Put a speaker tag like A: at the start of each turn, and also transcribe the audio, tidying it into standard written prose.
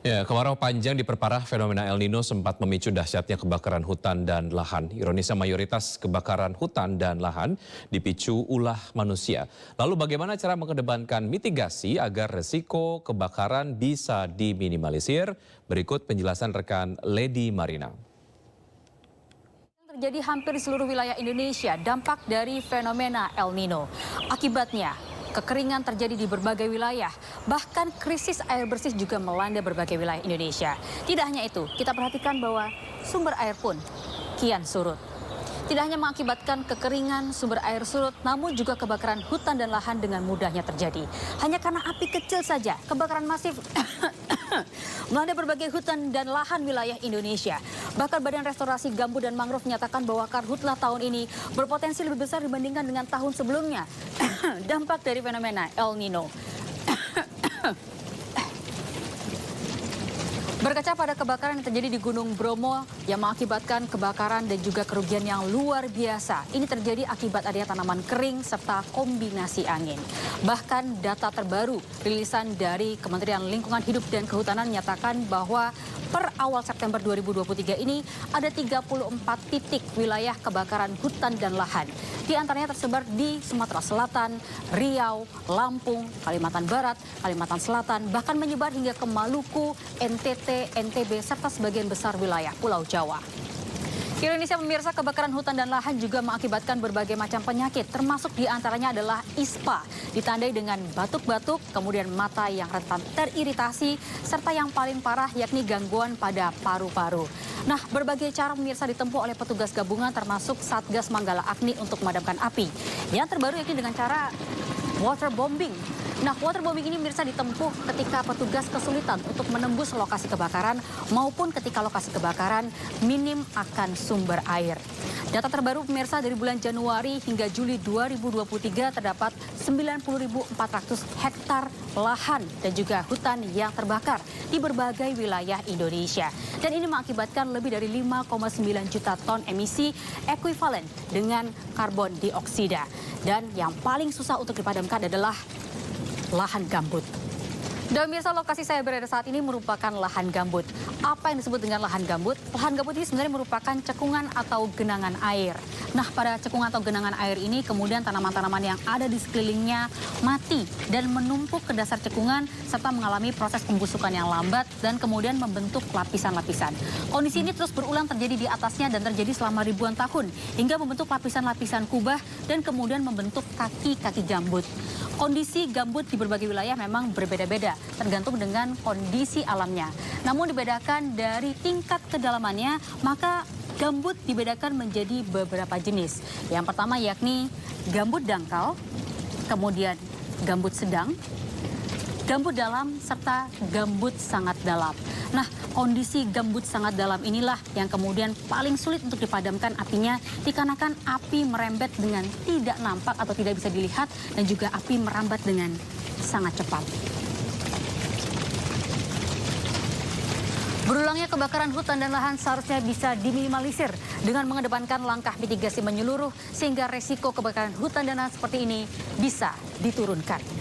A: Ya, kemarau panjang diperparah fenomena El Nino sempat memicu dahsyatnya kebakaran hutan dan lahan. Ironisnya mayoritas kebakaran hutan dan lahan dipicu ulah manusia. Lalu bagaimana cara mengedepankan mitigasi agar resiko kebakaran bisa diminimalisir? Berikut penjelasan rekan Lady Marina.
B: Terjadi hampir di seluruh wilayah Indonesia dampak dari fenomena El Nino. Akibatnya, kekeringan terjadi di berbagai wilayah, bahkan krisis air bersih juga melanda berbagai wilayah Indonesia. Tidak hanya itu, kita perhatikan bahwa sumber air pun kian surut. Tidak hanya mengakibatkan kekeringan, sumber air surut, namun juga kebakaran hutan dan lahan dengan mudahnya terjadi. Hanya karena api kecil saja, kebakaran masif melanda berbagai hutan dan lahan wilayah Indonesia. Bahkan Badan Restorasi Gambut dan Mangrove menyatakan bahwa karhutlah tahun ini berpotensi lebih besar dibandingkan dengan tahun sebelumnya. Dampak dari fenomena El Nino. Berkaca pada kebakaran yang terjadi di Gunung Bromo yang mengakibatkan kebakaran dan juga kerugian yang luar biasa. Ini terjadi akibat adanya tanaman kering serta kombinasi angin. Bahkan data terbaru rilisan dari Kementerian Lingkungan Hidup dan Kehutanan menyatakan bahwa per awal September 2023 ini ada 34 titik wilayah kebakaran hutan dan lahan. Di antaranya tersebar di Sumatera Selatan, Riau, Lampung, Kalimantan Barat, Kalimantan Selatan, bahkan menyebar hingga ke Maluku, NTT, NTB, serta sebagian besar wilayah Pulau Jawa. Di Indonesia, pemirsa, kebakaran hutan dan lahan juga mengakibatkan berbagai macam penyakit, termasuk di antaranya adalah ISPA, ditandai dengan batuk-batuk, kemudian mata yang rentan teriritasi, serta yang paling parah yakni gangguan pada paru-paru. Nah, berbagai cara pemirsa ditempuh oleh petugas gabungan termasuk Satgas Manggala Agni untuk memadamkan api. Yang terbaru yakni dengan cara waterbombing. Nah, waterbombing ini pemirsa ditempuh ketika petugas kesulitan untuk menembus lokasi kebakaran maupun ketika lokasi kebakaran minim akan sumber air. Data terbaru pemirsa dari bulan Januari hingga Juli 2023 terdapat 90.400 hektar lahan dan juga hutan yang terbakar di berbagai wilayah Indonesia. Dan ini mengakibatkan lebih dari 5,9 juta ton emisi ekuivalen dengan karbon dioksida. Dan yang paling susah untuk dipadamkan adalah lahan gambut. Dan pemirsa, lokasi saya berada saat ini merupakan lahan gambut. Apa yang disebut dengan lahan gambut? Lahan gambut ini sebenarnya merupakan cekungan atau genangan air. Nah, pada cekungan atau genangan air ini kemudian tanaman-tanaman yang ada di sekelilingnya mati dan menumpuk ke dasar cekungan serta mengalami proses pembusukan yang lambat dan kemudian membentuk lapisan-lapisan. Kondisi ini terus berulang terjadi di atasnya dan terjadi selama ribuan tahun hingga membentuk lapisan-lapisan kubah dan kemudian membentuk kaki-kaki gambut. Kondisi gambut di berbagai wilayah memang berbeda-beda, tergantung dengan kondisi alamnya. Namun dibedakan dari tingkat kedalamannya, maka gambut dibedakan menjadi beberapa jenis. Yang pertama yakni gambut dangkal, kemudian gambut sedang, gambut dalam, serta gambut sangat dalam. Nah, kondisi gambut sangat dalam inilah yang kemudian paling sulit untuk dipadamkan apinya dikarenakan api merembet dengan tidak nampak atau tidak bisa dilihat dan juga api merambat dengan sangat cepat. Berulangnya kebakaran hutan dan lahan seharusnya bisa diminimalisir dengan mengedepankan langkah mitigasi menyeluruh sehingga resiko kebakaran hutan dan lahan seperti ini bisa diturunkan.